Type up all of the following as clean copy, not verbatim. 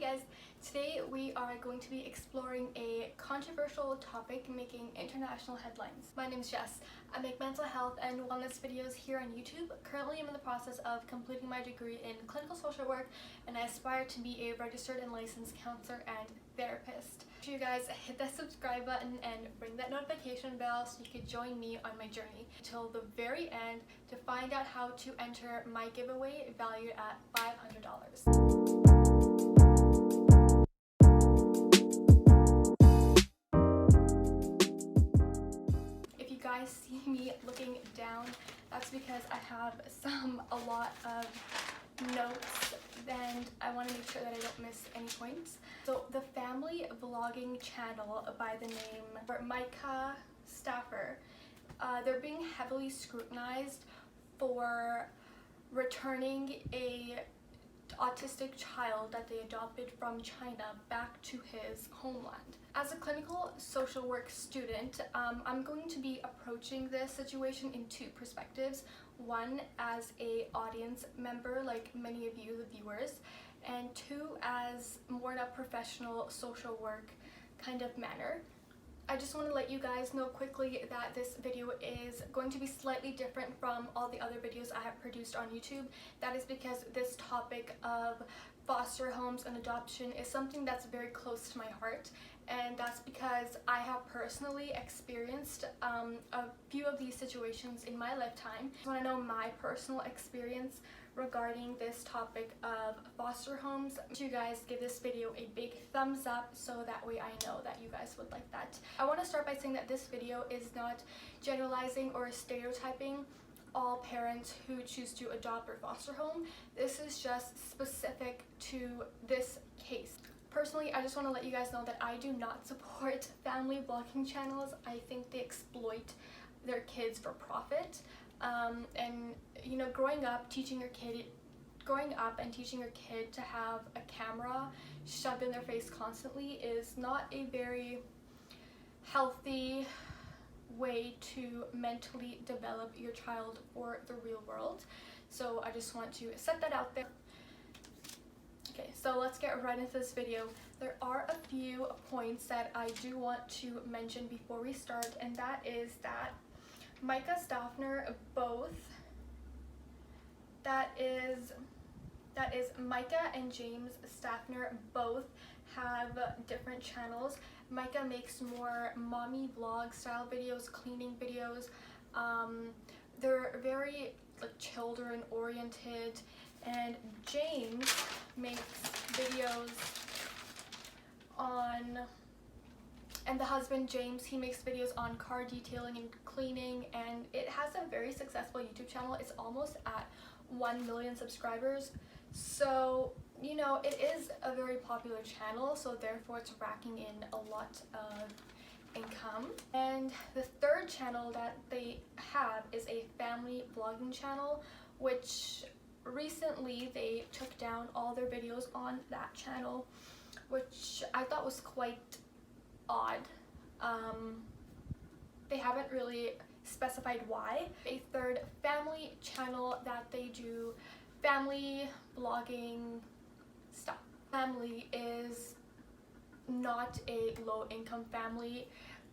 guys, today we are going to be exploring a controversial topic making international headlines. My name is Jess. I make mental health and wellness videos here on YouTube. Currently I'm in the process of completing my degree in clinical social work, and I aspire to be a registered and licensed counselor and therapist. Make sure you guys hit that subscribe button and ring that notification bell so you can join me on my journey until the very end to find out how to enter my giveaway valued at $500. See me looking down, that's because I have a lot of notes and I want to make sure that I don't miss any points. So the family vlogging channel by the name MYKA STAUFFER, they're being heavily scrutinized for returning a autistic child that they adopted from China back to his homeland. As a clinical social work student, I'm going to be approaching this situation in two perspectives. One, as a audience member like many of you, the viewers, and two, as more in a professional social work kind of manner. I just want to let you guys know quickly that this video is going to be slightly different from all the other videos I have produced on YouTube. That is because this topic of foster homes and adoption is something that's very close to my heart, and that's because I have personally experienced a few of these situations in my lifetime. I want to know my personal experience regarding this topic of foster homes. You guys give this video a big thumbs up so that way I know that you guys would like that. I want to start by saying that this video is not generalizing or stereotyping all parents who choose to adopt or foster home. This is just specific to this case. Personally, I just want to let you guys know that I do not support family vlogging channels. I think they exploit their kids for profit. And you know, growing up and teaching your kid to have a camera shoved in their face constantly is not a very healthy way to mentally develop your child for the real world. So I just want to set that out there. Okay, so let's get right into this video. There are a few points that I do want to mention before we start, and that is that MYKA STAUFFER MYKA and JAMES STAUFFER both have different channels. MYKA makes more mommy vlog style videos, cleaning videos. They're very like children oriented, and James makes videos on, and the husband James, he makes videos on car detailing and cleaning, and it has a very successful YouTube channel. It's almost at 1 million subscribers, so you know, it is a very popular channel, so therefore it's racking in a lot of income. And the third channel that they have is a family vlogging channel, which recently they took down all their videos on that channel, which I thought was quite odd. They haven't really specified why. A third family channel that they do family vlogging stuff. Family is not a low-income family.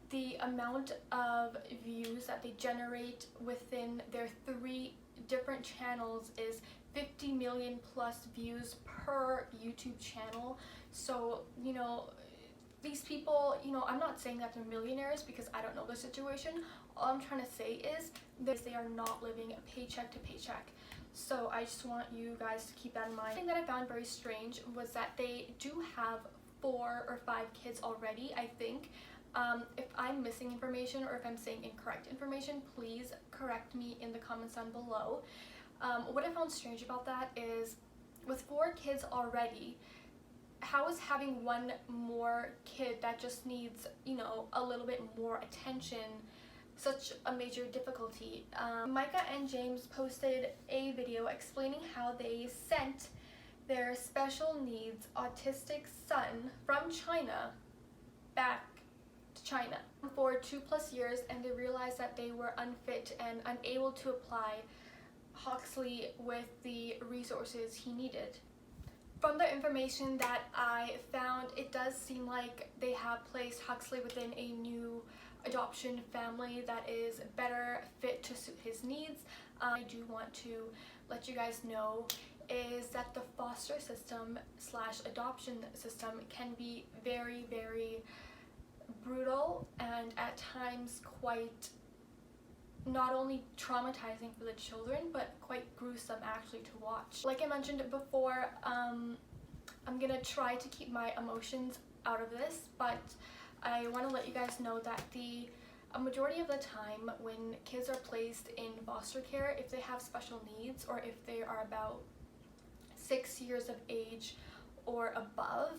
The amount of views that they generate within their 3 different channels is 50 million plus views per YouTube channel. So you know, these people, you know, I'm not saying that they're millionaires because I don't know their situation. All I'm trying to say is that they are not living paycheck to paycheck. So I just want you guys to keep that in mind. The thing that I found very strange was that they do have 4 or 5 kids already, I think. If I'm missing information or if I'm saying incorrect information, please correct me in the comments down below. What I found strange about that is, with 4 kids already, how is having 1 more kid that just needs, you know, a little bit more attention such a major difficulty? MYKA and James posted a video explaining how they sent their special needs autistic son from China back to China for 2+ years, and they realized that they were unfit and unable to apply Huxley with the resources he needed. From the information that I found, it does seem like they have placed Huxley within a new adoption family that is better fit to suit his needs. I do want to let you guys know is that the foster system / adoption system can be very, very brutal and at times quite not only traumatizing for the children, but quite gruesome actually to watch. Like I mentioned before, I'm gonna try to keep my emotions out of this, but I want to let you guys know that a majority of the time when kids are placed in foster care, if they have special needs or if they are about 6 years of age or above,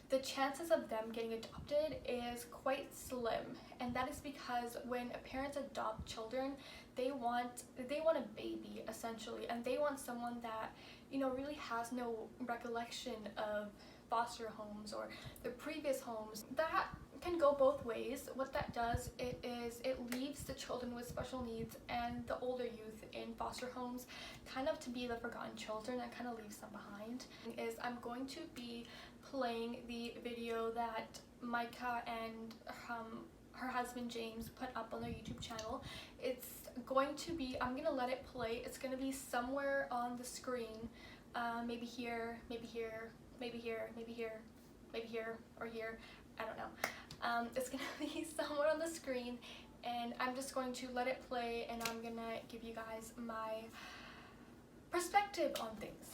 the chances of them getting adopted is quite slim. And that is because when parents adopt children, they want a baby essentially, and they want someone that, you know, really has no recollection of foster homes or the previous homes. That can go both ways. What that does is it leaves the children with special needs and the older youth in foster homes kind of to be the forgotten children and kind of leaves them behind. I'm going to be playing the video that MYKA and her husband James put up on their YouTube channel. It's going to be, I'm gonna let it play. It's gonna be somewhere on the screen, maybe here, maybe here, maybe here, maybe here, maybe here, or here, I don't know. It's gonna be somewhere on the screen, and I'm just going to let it play, and I'm gonna give you guys my perspective on things.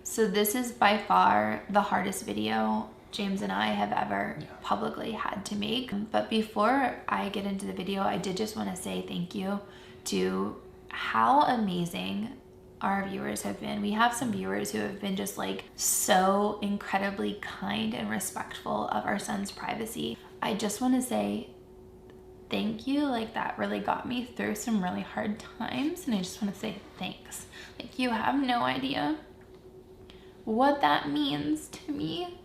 So this is by far the hardest video James and I have ever publicly had to make. But before I get into the video, I did just want to say thank you to how amazing our viewers have been. We have some viewers who have been just like so incredibly kind and respectful of our son's privacy. I just want to say thank you. Like, that really got me through some really hard times, and I just want to say thanks. Like, you have no idea what that means to me,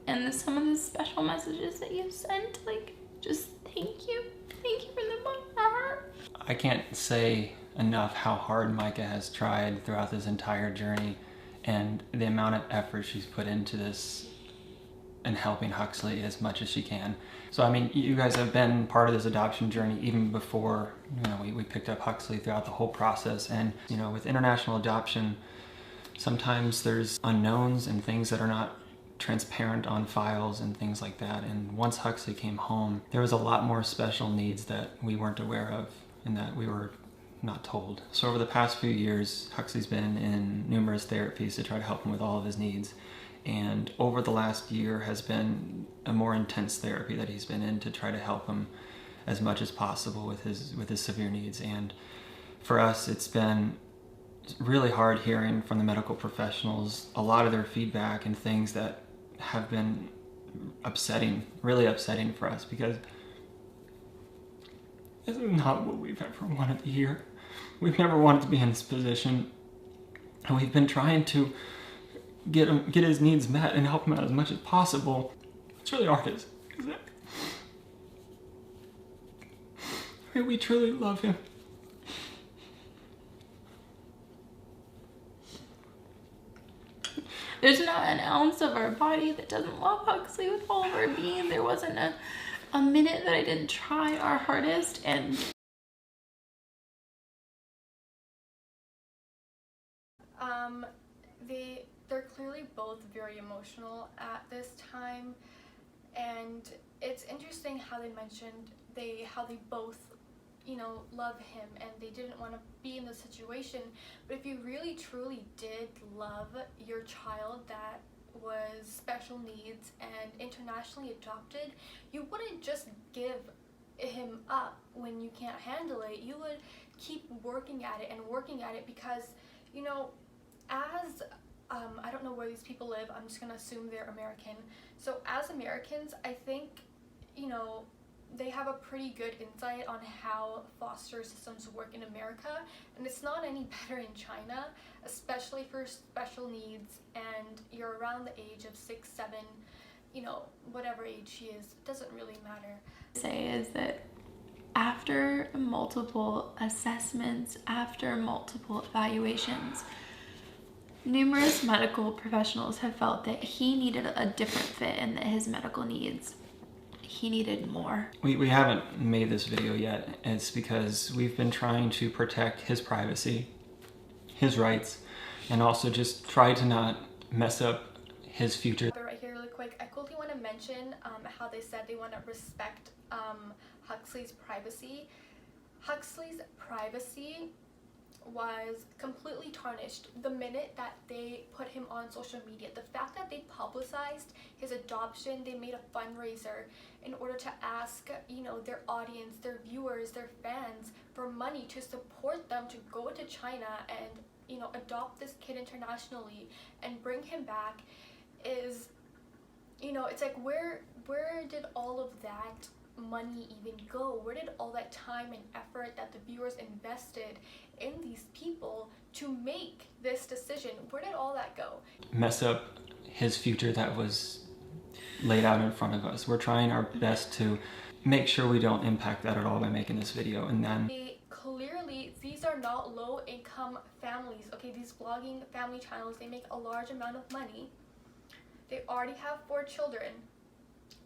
and some of the special messages that you've sent. Like, just thank you from the bottom of my heart. I can't say enough how hard MYKA has tried throughout this entire journey, and the amount of effort she's put into this and helping Huxley as much as she can. So I mean, you guys have been part of this adoption journey even before, you know, we picked up Huxley throughout the whole process. And you know, with international adoption, sometimes there's unknowns and things that are not transparent on files and things like that. And once Huxley came home, there was a lot more special needs that we weren't aware of and that we were not told. So over the past few years, Huxley's been in numerous therapies to try to help him with all of his needs. And over the last year has been a more intense therapy that he's been in to try to help him as much as possible with his severe needs. And for us, it's been really hard hearing from the medical professionals a lot of their feedback and things that have been upsetting, really upsetting for us, because this is not what we've ever wanted to hear. We've never wanted to be in this position, and we've been trying to get his needs met and help him out as much as possible. It's really hard, isn't it? I mean, we truly love him. There's not an ounce of our body that doesn't love Huxley with all of our being. There wasn't a minute that I didn't try our hardest. And they're clearly both very emotional at this time, and it's interesting how they mentioned how they both, you know, love him and they didn't want to be in the situation. But if you really truly did love your child that was special needs and internationally adopted, you wouldn't just give him up when you can't handle it. You would keep working at it because, you know, as I don't know where these people live, I'm just gonna assume they're American. So as Americans, I think, you know, they have a pretty good insight on how foster systems work in America, and it's not any better in China, especially for special needs, and you're around the age of 6, 7, you know, whatever age she is, it doesn't really matter. Say is that after multiple assessments, after multiple evaluations, Numerous medical professionals have felt that he needed a different fit and that his medical needs, he needed more. We haven't made this video yet. It's because we've been trying to protect his privacy, his rights, and also just try to not mess up his future. But right here really quick, I quickly want to mention how they said they want to respect Huxley's privacy. Huxley's privacy was completely tarnished the minute that they put him on social media. The fact that they publicized his adoption, they made a fundraiser in order to ask, you know, their audience, their viewers, their fans for money to support them to go to China and, you know, adopt this kid internationally and bring him back is, you know, it's like where did all of that money even go? Where did all that time and effort that the viewers invested in these people to make this decision, where did all that go? Mess up his future that was laid out in front of us. We're trying our best to make sure we don't impact that at all by making this video. And then clearly these are not low-income families. Okay, these vlogging family channels, they make a large amount of money. They already have 4 children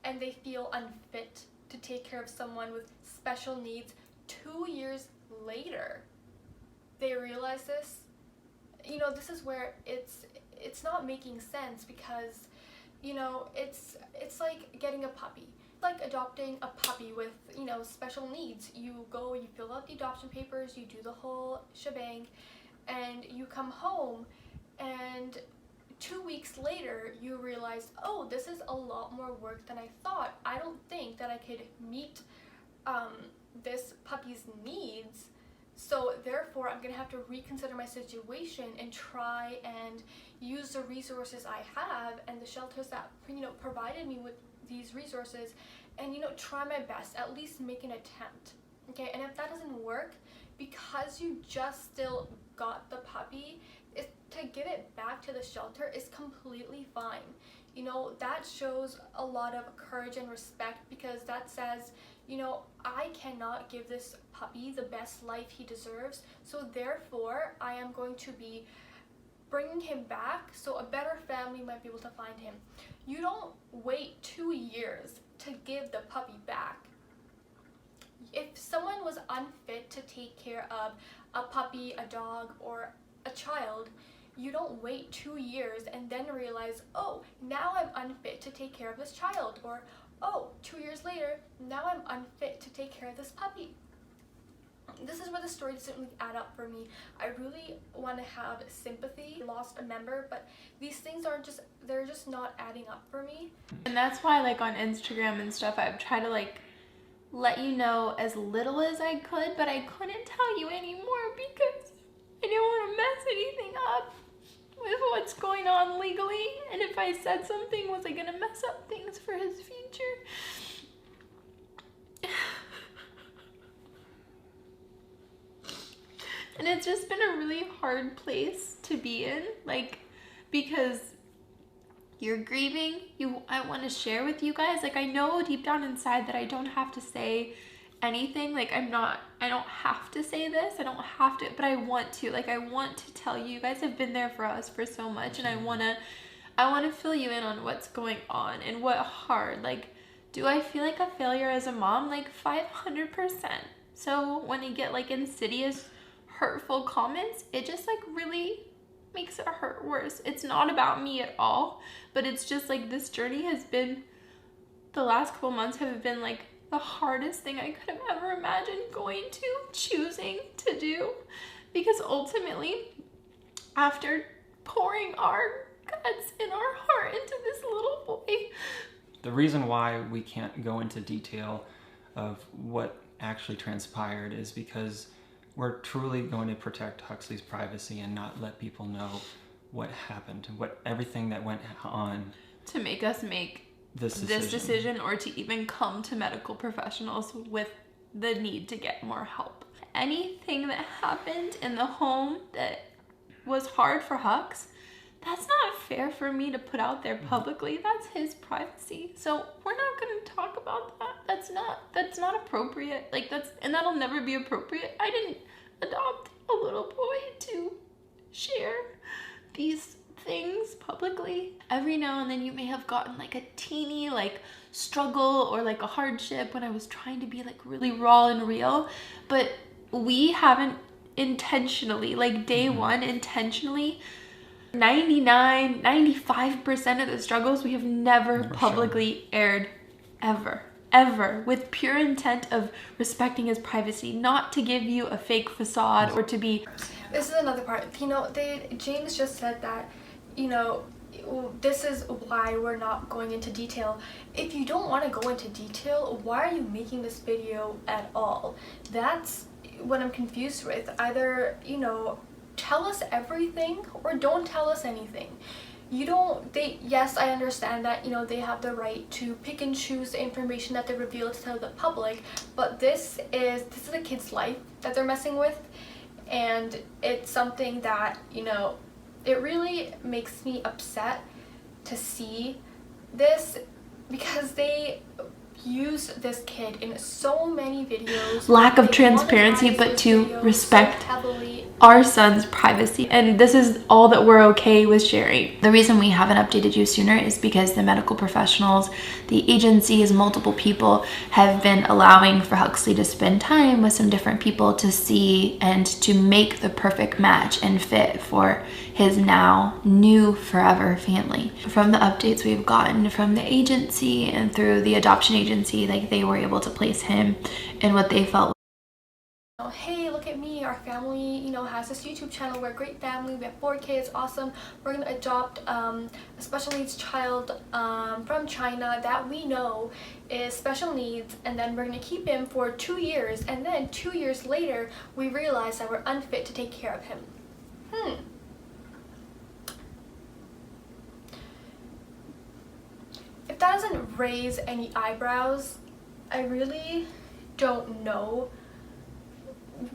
and they feel unfit to take care of someone with special needs 2 years later. They realize this. You know, this is where it's not making sense because, you know, it's like getting a puppy. Like adopting a puppy with, you know, special needs. You go, you fill out the adoption papers, you do the whole shebang, and you come home and 2 weeks later you realize, oh, this is a lot more work than I thought. I don't think that I could meet this puppy's needs, so therefore I'm gonna have to reconsider my situation and try and use the resources I have and the shelters that, you know, provided me with these resources, and, you know, try my best, at least make an attempt. Okay, and if that doesn't work, because you just still got the puppy, to give it back to the shelter is completely fine. You know, that shows a lot of courage and respect, because that says, you know, I cannot give this puppy the best life he deserves, so therefore I am going to be bringing him back so a better family might be able to find him. You don't wait 2 years to give the puppy back. If someone was unfit to take care of a puppy, a dog, or a child, you don't wait 2 years and then realize, oh, now I'm unfit to take care of this child, or oh, 2 years later, now I'm unfit to take care of this puppy. This is where the story doesn't really add up for me. I really want to have sympathy. Lost a member, but these things are just, they're just not adding up for me. And that's why, like, on Instagram and stuff, I've tried to, like, let you know as little as I could, but I couldn't tell you anymore because I didn't want to mess anything up with what's going on legally. And if I said something, was I gonna mess up things for his future? And it's just been a really hard place to be in, like, because you're grieving, I want to share with you guys, like, I know deep down inside that I don't have to say anything, like, I don't have to say this, I don't have to, but I want to, like, I want to tell you, you guys have been there for us for so much, and I want to fill you in on what's going on and what hard, like, do I feel like a failure as a mom? Like, 500%. So when you get, like, insidious, hurtful comments, it just, like, really makes it hurt worse. It's not about me at all, but it's just like this journey has been, the last couple months have been like the hardest thing I could have ever imagined choosing to do, because ultimately, after pouring our guts and our heart into this little boy. The reason why we can't go into detail of what actually transpired is because we're truly going to protect Huxley's privacy and not let people know what happened, everything that went on. To make us make this decision, or to even come to medical professionals with the need to get more help. Anything that happened in the home that was hard for Hux, that's not fair for me to put out there publicly. That's his privacy. So we're not going to talk about that. That's not appropriate. Like, and that'll never be appropriate. I didn't adopt a little boy to share these things publicly. Every now and then you may have gotten like a teeny like struggle or like a hardship when I was trying to be like really raw and real, but we haven't intentionally, like day one, intentionally, 95% of the struggles we have never publicly aired, ever, with pure intent of respecting his privacy, not to give you a fake facade or to be. This is another part. You know, James just said that, you know, this is why we're not going into detail. If you don't want to go into detail, why are you making this video at all? That's what I'm confused with. Either, you know, tell us everything or don't tell us anything. Yes, I understand that, you know, they have the right to pick and choose the information that they reveal to the public, but this is a kid's life that they're messing with, and it's something that, you know, it really makes me upset to see this, because they use this kid in so many videos. Lack of transparency, but to respect our son's privacy. And this is all that we're okay with sharing. The reason we haven't updated you sooner is because the medical professionals, the agencies, multiple people have been allowing for Huxley to spend time with some different people to see and to make the perfect match and fit for his now new forever family. From the updates we've gotten from the agency and through the adoption agency, like they were able to place him in what they felt. Hey, look at me, our family, you know, has this YouTube channel, we're a great family, we have 4 kids, awesome, we're gonna adopt a special needs child from China that we know is special needs, and then we're gonna keep him for 2 years, and then 2 years later we realize that we're unfit to take care of him. If that doesn't raise any eyebrows, I really don't know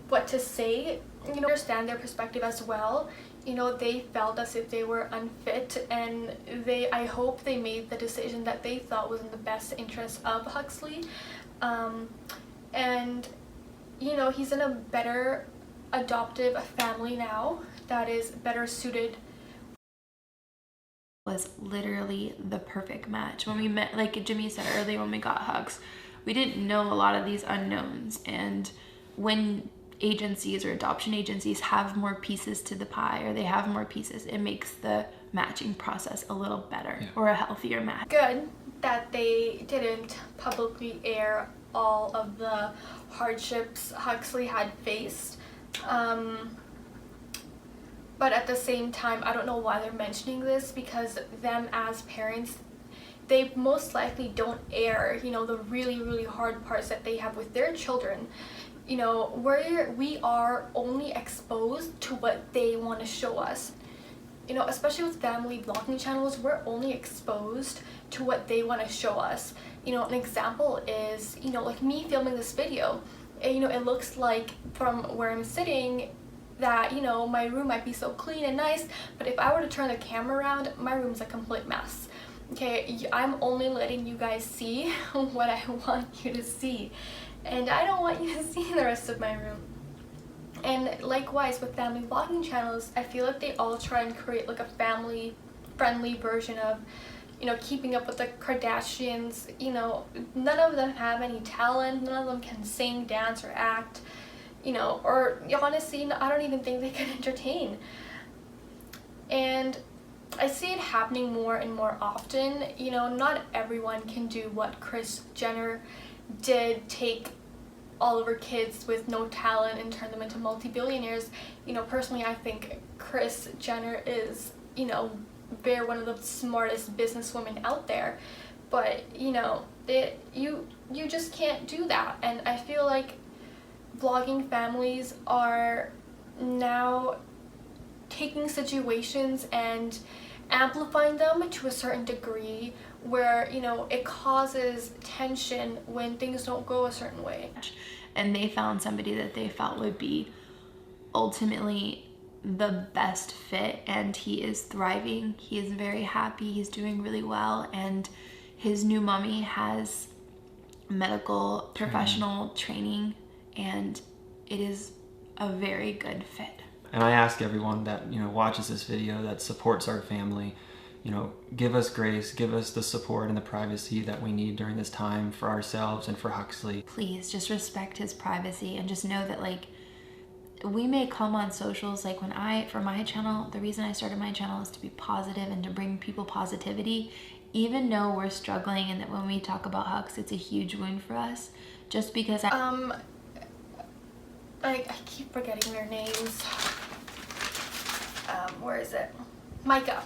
what to say. You know, understand their perspective as well. You know, they felt as if they were unfit, and I hope they made the decision that they thought was in the best interest of Huxley. And you know, he's in a better adoptive family now that is better suited. Was literally the perfect match. When we met, like Jimmy said earlier, when we got Hux, we didn't know a lot of these unknowns, and when agencies or adoption agencies have more pieces to the pie, or they have more pieces, it makes the matching process a little better, or a healthier match. Good that they didn't publicly air all of the hardships Huxley had faced, but at the same time, I don't know why they're mentioning this, because them as parents, they most likely don't air, you know, the really hard parts that they have with their children. You know, we are only exposed to what they want to show us. You know, especially with family vlogging channels, we're only exposed to what they want to show us. You know, an example is, you know, like me filming this video. You know, it looks like from where I'm sitting that, you know, my room might be so clean and nice, but if I were to turn the camera around, my room's a complete mess. Okay, I'm only letting you guys see what I want you to see, and I don't want you to see the rest of my room. And likewise with family vlogging channels, I feel like they all try and create like a family friendly version of, you know, keeping up with the Kardashians. You know, none of them have any talent, none of them can sing, dance, or act, you know, or honestly, I don't even think they can entertain. And I see it happening more and more often. You know, not everyone can do what Kris Jenner did, take all of her kids with no talent and turn them into multi-billionaires. You know, personally, I think Kris Jenner is, you know, one of the smartest businesswomen out there. But, you know, you just can't do that. And I feel like vlogging families are now taking situations and amplifying them to a certain degree where, you know, it causes tension when things don't go a certain way. And they found somebody that they felt would be ultimately the best fit, and he is thriving. He is very happy. He's doing really well, and his new mommy has medical professional training, and it is a very good fit. And I ask everyone that, watches this video, that supports our family, give us grace, give us the support and the privacy that we need during this time for ourselves and for Huxley. Please just respect his privacy and just know that, like, we may come on socials, like for my channel, the reason I started my channel is to be positive and to bring people positivity, even though we're struggling, and that when we talk about Hux, it's a huge wound for us. Just because I keep forgetting their names. Where is it? MYKA.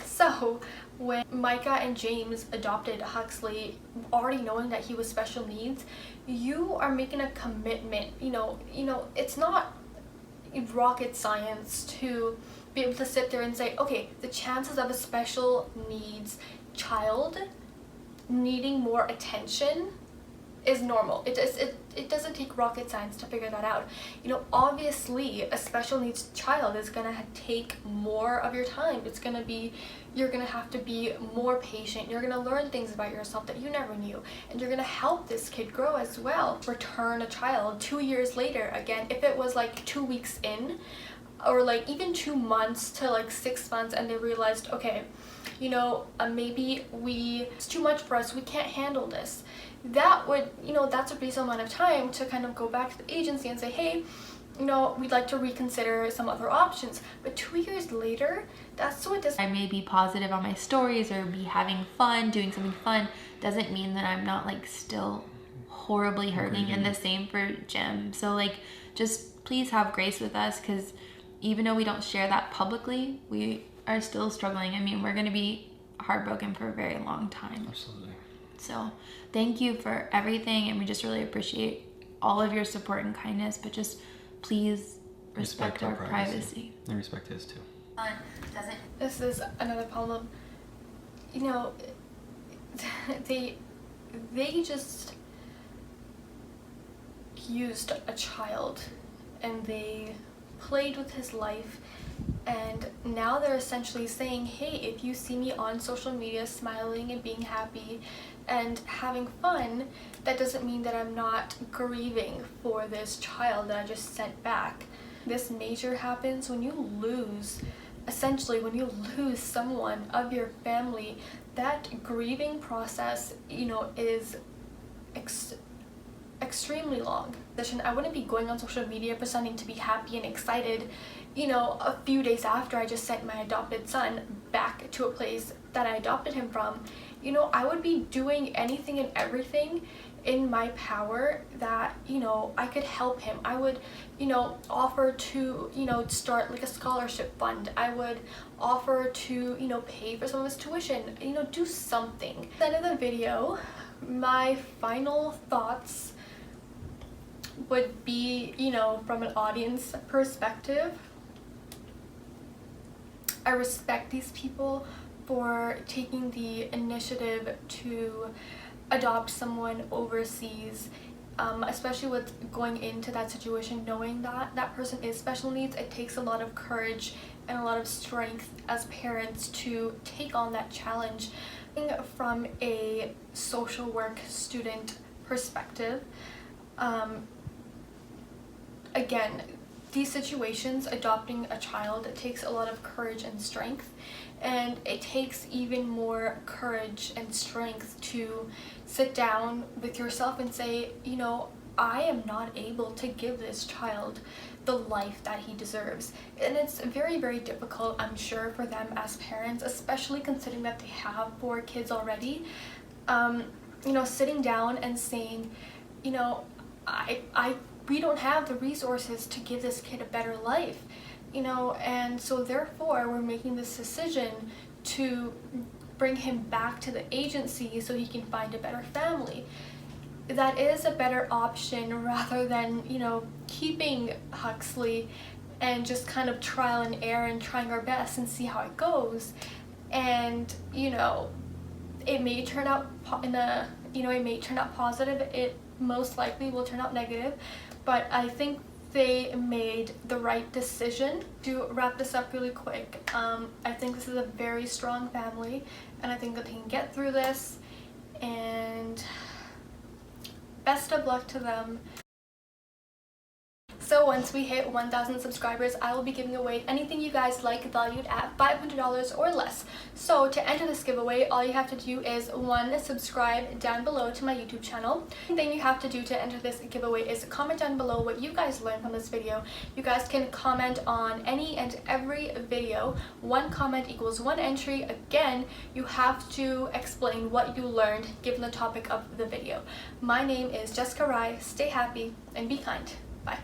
So when MYKA and James adopted Huxley, already knowing that he was special needs, you are making a commitment. It's not rocket science to be able to sit there and say, okay, the chances of a special needs child needing more attention is normal. It doesn't take rocket science to figure that out. Obviously a special needs child is gonna take more of your time. You're gonna have to be more patient. You're gonna learn things about yourself that you never knew, and you're gonna help this kid grow as well. Return a child 2 years later, again, if it was like 2 weeks in, or like even 2 months to like 6 months, and they realized, okay, maybe it's too much for us, we can't handle this. That would, that's a reasonable amount of time to kind of go back to the agency and say, hey, we'd like to reconsider some other options. But 2 years later, that's what does. I may be positive on my stories or be having fun, doing something fun, doesn't mean that I'm not like still horribly hurting. And the same for Jim. So like, just please have grace with us, because even though we don't share that publicly, we are still struggling. I mean, we're going to be heartbroken for a very long time. Absolutely. So thank you for everything, and we just really appreciate all of your support and kindness, but just please respect our privacy. And respect his too. This is another problem. They just used a child and they played with his life, and now they're essentially saying, hey, if you see me on social media smiling and being happy and having fun, that doesn't mean that I'm not grieving for this child that I just sent back. This major happens when you lose someone of your family. That grieving process, is extremely long. I wouldn't be going on social media pretending to be happy and excited, a few days after I just sent my adopted son back to a place that I adopted him from. I would be doing anything and everything in my power that, I could help him. I would, offer to, start like a scholarship fund. I would offer to, pay for some of his tuition, do something. At the end of the video, my final thoughts would be, from an audience perspective, I respect these people for taking the initiative to adopt someone overseas, especially with going into that situation knowing that that person is special needs. It takes a lot of courage and a lot of strength as parents to take on that challenge. From a social work student perspective, again, these situations, adopting a child, it takes a lot of courage and strength, and it takes even more courage and strength to sit down with yourself and say, I am not able to give this child the life that he deserves. And it's very, very difficult, I'm sure, for them as parents, especially considering that they have 4 kids already. Sitting down and saying, we don't have the resources to give this kid a better life, and so therefore we're making this decision to bring him back to the agency so he can find a better family. That is a better option rather than, keeping Huxley and just kind of trial and error and trying our best and see how it goes. And, it may turn out it may turn out positive. It most likely will turn out negative, but I think they made the right decision. To wrap this up really quick, I think this is a very strong family, and I think that they can get through this, and best of luck to them. So once we hit 1,000 subscribers, I will be giving away anything you guys like valued at $500 or less. So to enter this giveaway, all you have to do is 1, subscribe down below to my YouTube channel. The thing you have to do to enter this giveaway is comment down below what you guys learned from this video. You guys can comment on any and every video. 1 comment equals 1 entry. Again, you have to explain what you learned given the topic of the video. My name is Jessica Rye. Stay happy and be kind. Bye.